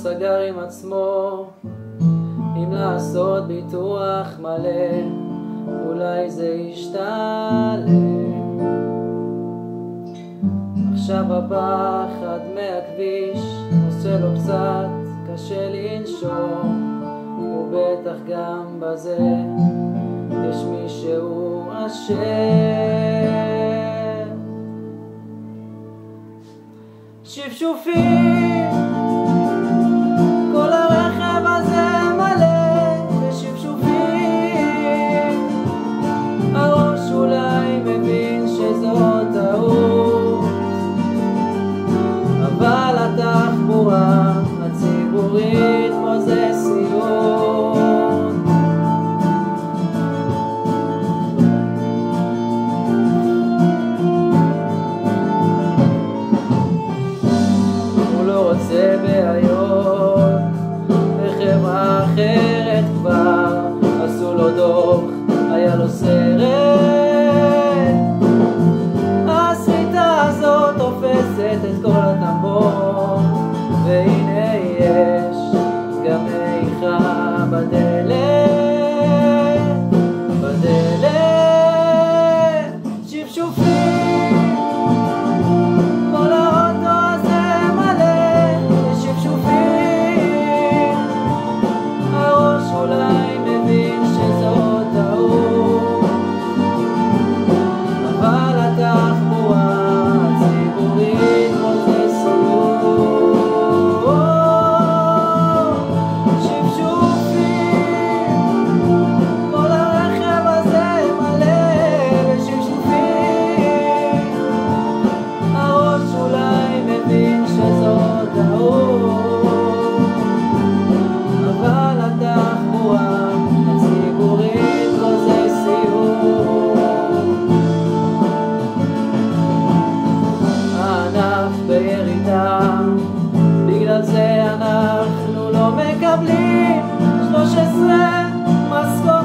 סגר עם עצמו אם לעשות ביטוח מלא, אולי זה ישתלם. עכשיו הפחד מהכביש עושה לו קצת קשה לנשום, ובטח גם בזה יש מישהו אשם. שפשופים, כל הרכב הזה מלא בשפשופים. הראש אולי מבין שזאת טעות, אבל התחבורה הציבורית פה זה סיוט. הוא לא רוצה בעיות, בחברה אחרת כבר עשו לו דוח, היה לו סרט. הסריטה הזאת תופסת את כל הטמבור, והנה יש גם איכה בדלת, בדלת. שפשופים, כל האוטו הזה מלא בשפשופים. הראש אולי מבין שזאת טעות, אבל התחבורה הציבורית פה זה סיוט. שפשופים, כל הרכב הזה מלא בשפשופים. הראש אולי מבין שזאת טעות, אבל התחבורה הציבורית פה זה סיוט. הענף בירידה, בגלל זה אנחנו לא מקבלים 13 משכורות.